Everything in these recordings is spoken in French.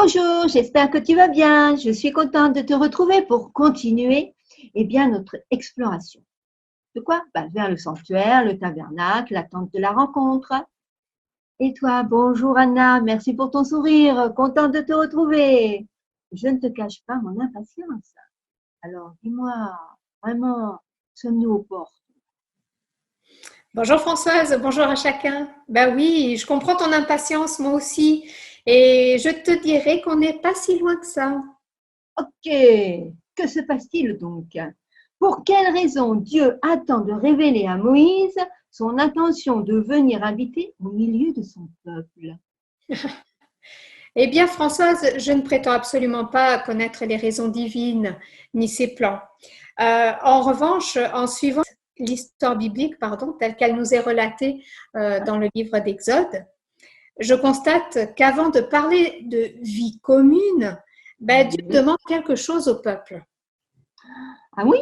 Bonjour, j'espère que tu vas bien. Je suis contente de te retrouver pour continuer notre exploration. De quoi? Vers le sanctuaire, le tabernacle, la tente de la rencontre. Et toi, bonjour Anna, merci pour ton sourire, contente de te retrouver. Je ne te cache pas mon impatience. Alors dis-moi, vraiment, sommes-nous aux portes? Bonjour Françoise, bonjour à chacun. Ben oui, je comprends ton impatience, moi aussi. Et je te dirais qu'on n'est pas si loin que ça. Ok, que se passe-t-il donc? Pour quelle raison Dieu attend de révéler à Moïse son intention de venir habiter au milieu de son peuple? Eh bien Françoise, je ne prétends absolument pas connaître les raisons divines ni ses plans. En revanche, en suivant l'histoire biblique, telle qu'elle nous est relatée dans le livre d'Exode, je constate qu'avant de parler de vie commune, Dieu Oui. demande quelque chose au peuple. Ah oui?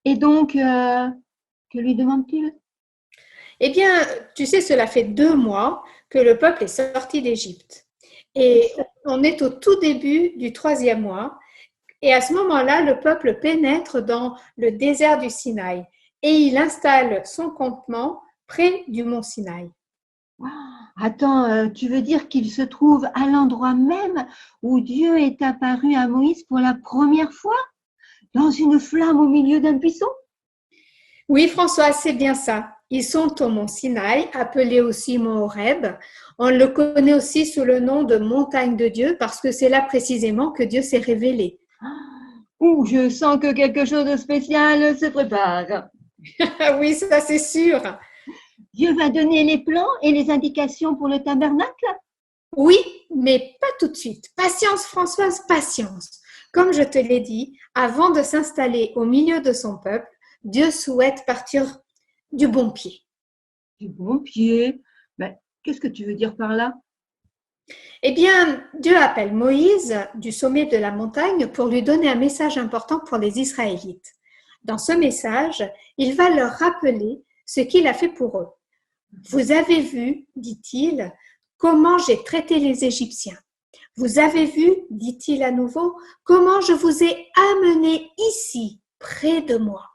Et donc, que lui demande-t-il? Eh bien, tu sais, cela fait 2 mois que le peuple est sorti d'Égypte. Et on est au tout début du 3e mois. Et à ce moment-là, le peuple pénètre dans le désert du Sinaï et il installe son campement près du mont Sinaï. Attends, tu veux dire qu'il se trouve à l'endroit même où Dieu est apparu à Moïse pour la première fois, dans une flamme au milieu d'un buisson? Oui, François, c'est bien ça. Ils sont au mont Sinaï, appelé aussi mont Horeb. On le connaît aussi sous le nom de montagne de Dieu parce que c'est là précisément que Dieu s'est révélé. Ouh, je sens que quelque chose de spécial se prépare. Oui, ça c'est sûr. Dieu va donner les plans et les indications pour le tabernacle? Oui, mais pas tout de suite. Patience, Françoise, patience. Comme je te l'ai dit, avant de s'installer au milieu de son peuple, Dieu souhaite partir du bon pied. Du bon pied. Qu'est-ce que tu veux dire par là? Eh bien, Dieu appelle Moïse du sommet de la montagne pour lui donner un message important pour les Israélites. Dans ce message, il va leur rappeler ce qu'il a fait pour eux. Vous avez vu, dit-il, comment j'ai traité les Égyptiens. Vous avez vu, dit-il à nouveau, comment je vous ai amenés ici, près de moi.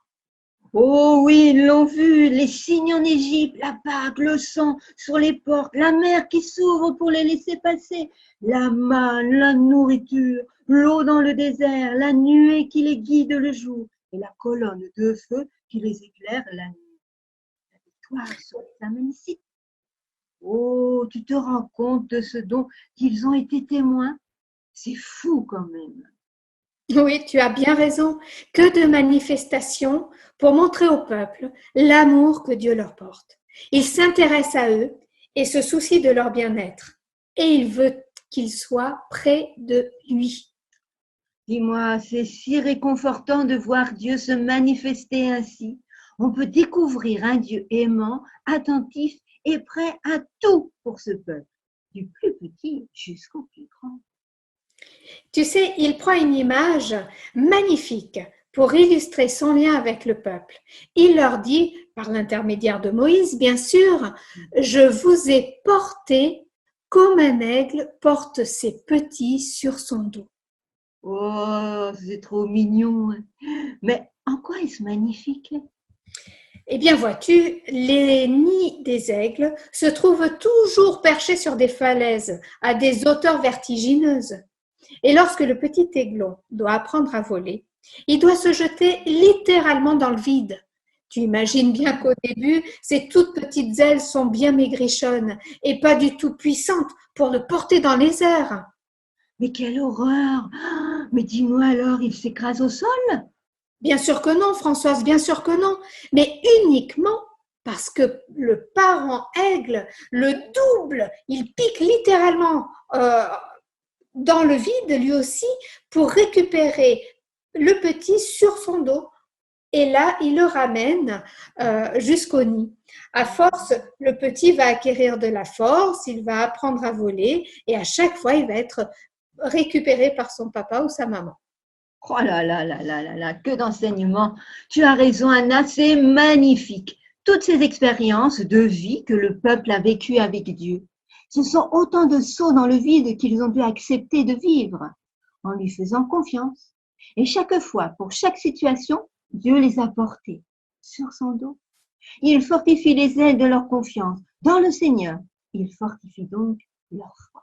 Oh oui, ils l'ont vu, les signes en Égypte, la Pâque, le sang sur les portes, la mer qui s'ouvre pour les laisser passer, la manne, la nourriture, l'eau dans le désert, la nuée qui les guide le jour et la colonne de feu qui les éclaire la nuit. La victoire sur les Amalécites. Oh, tu te rends compte de ce dont ils ont été témoins? C'est fou quand même. Oui, tu as bien raison. Que de manifestations pour montrer au peuple l'amour que Dieu leur porte. Il s'intéresse à eux et se soucie de leur bien-être. Et il veut qu'ils soient près de lui. Dis-moi, c'est si réconfortant de voir Dieu se manifester ainsi. On peut découvrir un Dieu aimant, attentif et prêt à tout pour ce peuple, du plus petit jusqu'au plus grand. Tu sais, il prend une image magnifique pour illustrer son lien avec le peuple. Il leur dit, par l'intermédiaire de Moïse, bien sûr, je vous ai porté comme un aigle porte ses petits sur son dos. Oh, c'est trop mignon. Mais en quoi est-ce magnifique? Eh bien, vois-tu, les nids des aigles se trouvent toujours perchés sur des falaises à des hauteurs vertigineuses. Et lorsque le petit aiglon doit apprendre à voler, il doit se jeter littéralement dans le vide. Tu imagines bien qu'au début, ces toutes petites ailes sont bien maigrichonnes et pas du tout puissantes pour le porter dans les airs. Mais quelle horreur! Mais dis-moi alors, il s'écrase au sol? Bien sûr que non, Françoise, bien sûr que non, mais uniquement parce que le parent aigle le double, il pique littéralement dans le vide lui aussi pour récupérer le petit sur son dos et là, il le ramène jusqu'au nid. À force, le petit va acquérir de la force, il va apprendre à voler et à chaque fois, il va être récupéré par son papa ou sa maman. Oh là là là là là là, que d'enseignements! Tu as raison, Anna, c'est magnifique. Toutes ces expériences de vie que le peuple a vécues avec Dieu. Ce sont autant de sauts dans le vide qu'ils ont dû accepter de vivre en lui faisant confiance. Et chaque fois, pour chaque situation, Dieu les a portés sur son dos. Il fortifie les ailes de leur confiance dans le Seigneur. Il fortifie donc leur foi.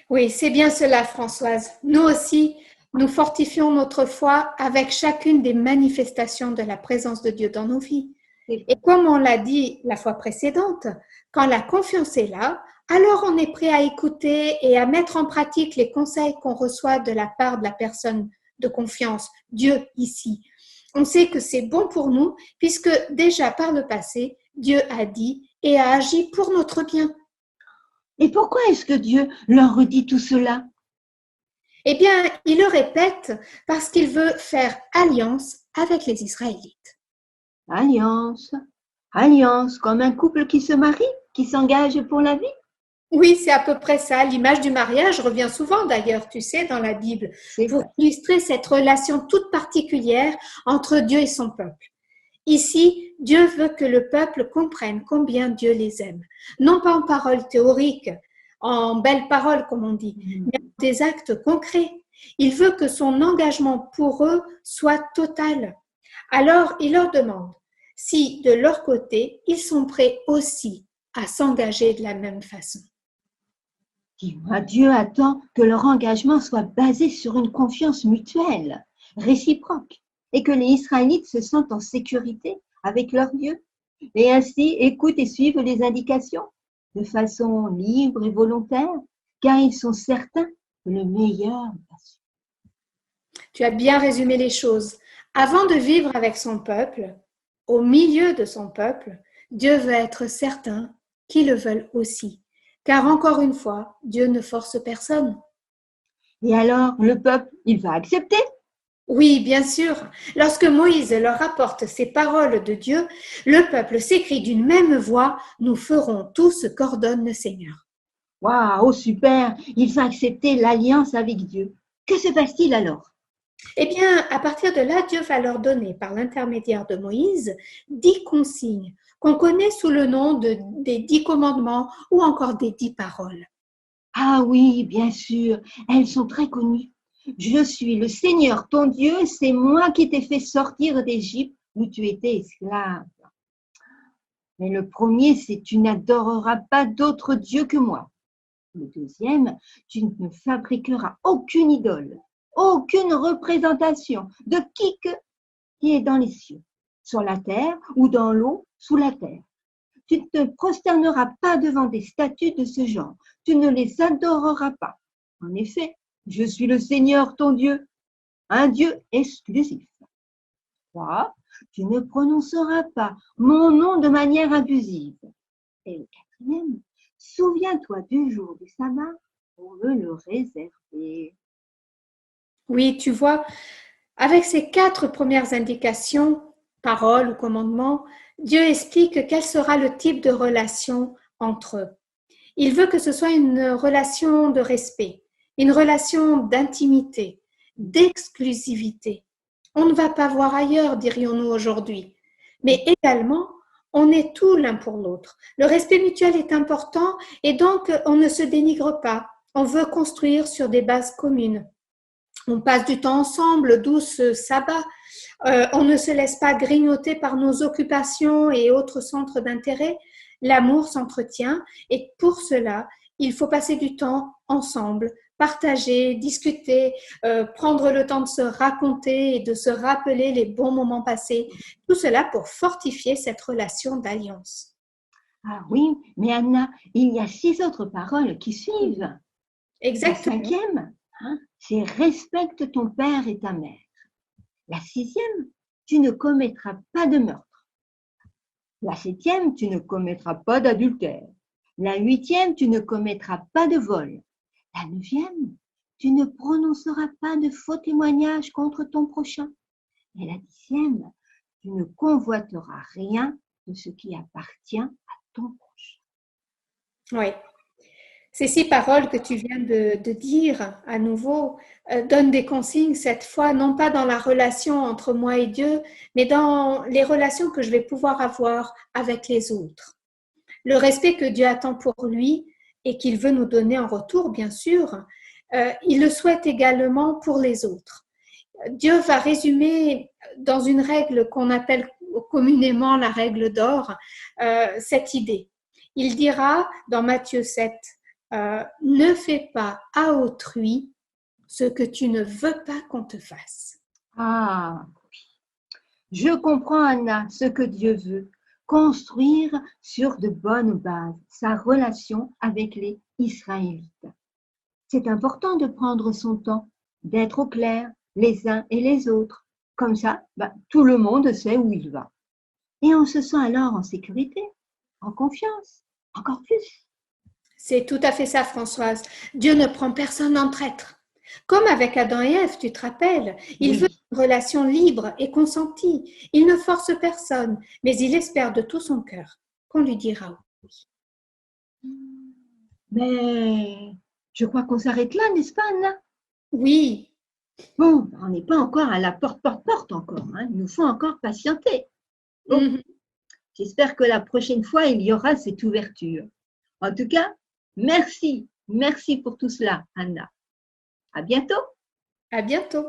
Oui, c'est bien cela, Françoise. Nous aussi, nous fortifions notre foi avec chacune des manifestations de la présence de Dieu dans nos vies. Et comme on l'a dit la fois précédente, quand la confiance est là, alors on est prêt à écouter et à mettre en pratique les conseils qu'on reçoit de la part de la personne de confiance, Dieu ici. On sait que c'est bon pour nous puisque déjà par le passé, Dieu a dit et a agi pour notre bien. Et pourquoi est-ce que Dieu leur redit tout cela? Eh bien, il le répète parce qu'il veut faire alliance avec les Israélites. Alliance, alliance, comme un couple qui se marie, qui s'engage pour la vie. Oui, c'est à peu près ça. L'image du mariage revient souvent d'ailleurs, tu sais, dans la Bible, pour illustrer cette relation toute particulière entre Dieu et son peuple. Ici, Dieu veut que le peuple comprenne combien Dieu les aime. Non pas en paroles théoriques, en belles paroles comme on dit, mais en des actes concrets. Il veut que son engagement pour eux soit total. Alors, il leur demande si de leur côté, ils sont prêts aussi à s'engager de la même façon. Dis-moi, Dieu attend que leur engagement soit basé sur une confiance mutuelle, réciproque, et que les Israélites se sentent en sécurité avec leur Dieu, et ainsi écoutent et suivent les indications de façon libre et volontaire, car ils sont certains que le meilleur passe. Tu as bien résumé les choses. Avant de vivre avec son peuple, au milieu de son peuple, Dieu veut être certain qu'ils le veulent aussi. Car encore une fois, Dieu ne force personne. Et alors, le peuple, il va accepter? Oui, bien sûr. Lorsque Moïse leur rapporte ces paroles de Dieu, le peuple s'écrie d'une même voix, « Nous ferons tout ce qu'ordonne le Seigneur ». Waouh, super! Il va accepter l'alliance avec Dieu. Que se passe-t-il alors? Eh bien, à partir de là, Dieu va leur donner, par l'intermédiaire de Moïse, 10 consignes qu'on connaît sous le nom des 10 commandements ou encore des 10 paroles. Ah oui, bien sûr, elles sont très connues. Je suis le Seigneur, ton Dieu, c'est moi qui t'ai fait sortir d'Égypte où tu étais esclave. Mais le premier, c'est tu n'adoreras pas d'autre Dieu que moi. Le deuxième, tu ne fabriqueras aucune idole, aucune représentation de qui est dans les cieux, sur la terre ou dans l'eau sous la terre. Tu ne te prosterneras pas devant des statues de ce genre. Tu ne les adoreras pas. En effet, je suis le Seigneur ton Dieu, un Dieu exclusif. 3. Tu ne prononceras pas mon nom de manière abusive. Et le quatrième, souviens-toi du jour du sabbat pour me le réserver. Oui, tu vois, avec ces 4 premières indications, paroles ou commandements, Dieu explique quel sera le type de relation entre eux. Il veut que ce soit une relation de respect, une relation d'intimité, d'exclusivité. On ne va pas voir ailleurs, dirions-nous aujourd'hui, mais également, on est tout l'un pour l'autre. Le respect mutuel est important et donc on ne se dénigre pas. On veut construire sur des bases communes. On passe du temps ensemble, d'où ce sabbat. On ne se laisse pas grignoter par nos occupations et autres centres d'intérêt. L'amour s'entretient et pour cela, il faut passer du temps ensemble, partager, discuter, prendre le temps de se raconter et de se rappeler les bons moments passés. Tout cela pour fortifier cette relation d'alliance. Ah oui, mais Anna, il y a 6 autres paroles qui suivent. Exactement. La 5e, c'est respecte ton père et ta mère. La 6e, tu ne commettras pas de meurtre. La 7e, tu ne commettras pas d'adultère. La 8e, tu ne commettras pas de vol. La 9e, tu ne prononceras pas de faux témoignages contre ton prochain. Et la 10e, tu ne convoiteras rien de ce qui appartient à ton prochain. Oui. Ces 6 paroles que tu viens de dire à nouveau donnent des consignes cette fois, non pas dans la relation entre moi et Dieu, mais dans les relations que je vais pouvoir avoir avec les autres. Le respect que Dieu attend pour lui, et qu'il veut nous donner en retour, bien sûr, il le souhaite également pour les autres. Dieu va résumer dans une règle qu'on appelle communément la règle d'or, cette idée. Il dira dans Matthieu 7, ne fais pas à autrui ce que tu ne veux pas qu'on te fasse. Ah, je comprends, Anna, ce que Dieu veut. Construire sur de bonnes bases sa relation avec les Israélites. C'est important de prendre son temps, d'être au clair les uns et les autres. Comme ça, tout le monde sait où il va. Et on se sent alors en sécurité, en confiance, encore plus. C'est tout à fait ça, Françoise. Dieu ne prend personne en traître. Comme avec Adam et Ève, tu te rappelles, il veut une relation libre et consentie. Il ne force personne, mais il espère de tout son cœur qu'on lui dira oui. Mais je crois qu'on s'arrête là, n'est-ce pas, Anna? Oui. Bon, on n'est pas encore à la porte encore. Hein. Il nous faut encore patienter. Bon, j'espère que la prochaine fois, il y aura cette ouverture. En tout cas, merci pour tout cela, Anna. À bientôt. À bientôt.